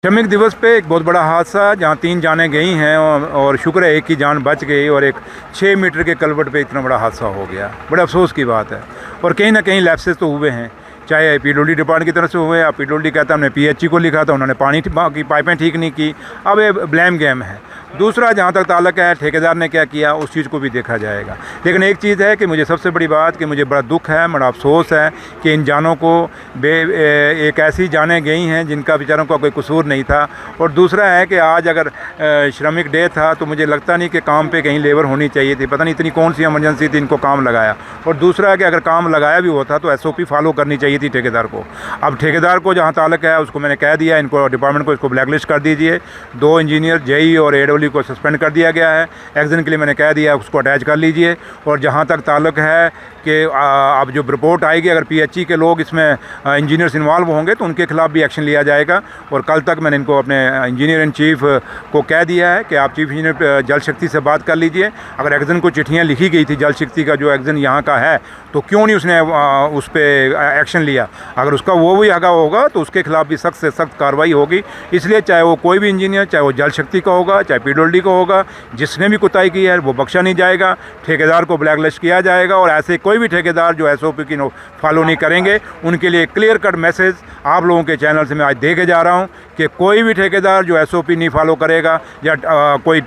श्रमिक दिवस पे एक बहुत बड़ा हादसा जहाँ 3 जानें गई हैं और शुक्र है एक की जान बच गई और एक 6 मीटर के कलवट पे इतना बड़ा हादसा हो गया। बड़े अफसोस की बात है और कहीं ना कहीं लैप्सेस तो हुए हैं, चाहे PWD डिपार्टमेंट की तरफ से हुए या PWD कहता हमने PHE को लिखा था, उन्होंने पानी की पाइपें ठीक नहीं की। अब ये ब्लेम गेम है। दूसरा जहाँ तक ताल्लुक है ठेकेदार ने क्या किया उस चीज़ को भी देखा जाएगा। लेकिन एक चीज़ है कि मुझे सबसे बड़ी बात कि मुझे बड़ा दुख है, बड़ा अफसोस है कि इन जानों को एक ऐसी जानें गई हैं जिनका बेचारों का कोई कसूर नहीं था। और दूसरा है कि आज अगर श्रमिक डे था तो मुझे लगता नहीं कि काम पे कहीं लेबर होनी चाहिए थी, पता नहीं इतनी कौन सी इमरजेंसी थी इनको काम लगाया। और दूसरा है कि अगर काम लगाया भी होता तो SOP फॉलो करनी चाहिए थी ठेकेदार को। अब ठेकेदार को जहाँ ताल्लुक है उसको मैंने कह दिया, इनको डिपार्टमेंट को इसको ब्लैकलिस्ट कर दीजिए। 2 इंजीनियर JE और AWE को सस्पेंड कर दिया गया है। एक्शन के लिए मैंने कह दिया उसको अटैच कर लीजिए। और जहाँ तक ताल्लुक है कि अब जो रिपोर्ट आएगी अगर PHE के लोग इसमें इंजीनियर्स इन्वॉल्व होंगे तो उनके खिलाफ भी एक्शन लिया जाएगा। और कल तक मैंने इनको अपने इंजीनियर इन चीफ को कह दिया है कि आप चीफ इंजीनियर जल शक्ति से बात कर लीजिए। अगर एक्शन को चिट्ठियाँ लिखी गई थी जल शक्ति का जो एक्शन यहाँ का है तो क्यों नहीं उसने उस पर एक्शन लिया। अगर उसका वो भी आगा होगा तो उसके खिलाफ भी सख्त से सख्त कार्रवाई होगी। इसलिए चाहे वो कोई भी इंजीनियर, चाहे वो जल शक्ति का होगा, चाहे PWD का होगा, जिसने भी कोताही की है वो बख्शा नहीं जाएगा। ठेकेदार को ब्लैकलिस्ट किया जाएगा और ऐसे कोई भी ठेकेदार जो SOP की फॉलो नहीं करेंगे उनके लिए क्लियर कट मैसेज आप लोगों के चैनल से मैं आज दे के जा रहा हूँ कि कोई भी ठेकेदार जो SOP नहीं फॉलो करेगा या कोई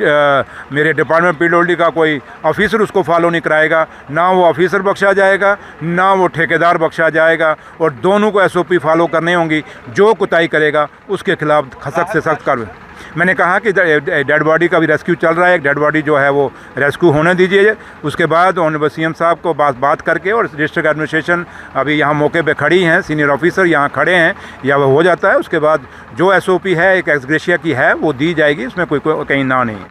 मेरे डिपार्टमेंट PWD का कोई ऑफिसर उसको फॉलो नहीं कराएगा, ना वो ऑफिसर बख्शा जाएगा ना वो ठेकेदार बख्शा जाएगा। और दोनों को SOP फॉलो करने होंगी। जो कोताही करेगा उसके खिलाफ सख्त से सख्त कार्रवाई। मैंने कहा कि डेड बॉडी का भी रेस्क्यू चल रहा है, एक डेड बॉडी जो है वो रेस्क्यू होने दीजिए। उसके बाद ऑनरेबल CM साहब को बात करके और डिस्ट्रिक्ट एडमिनिस्ट्रेशन अभी यहाँ मौके पे खड़ी हैं, सीनियर ऑफिसर यहाँ खड़े हैं, या वो हो जाता है उसके बाद जो SOP है एक एक्स ग्रेशिया की है वो दी जाएगी, उसमें कोई कहीं ना नहीं।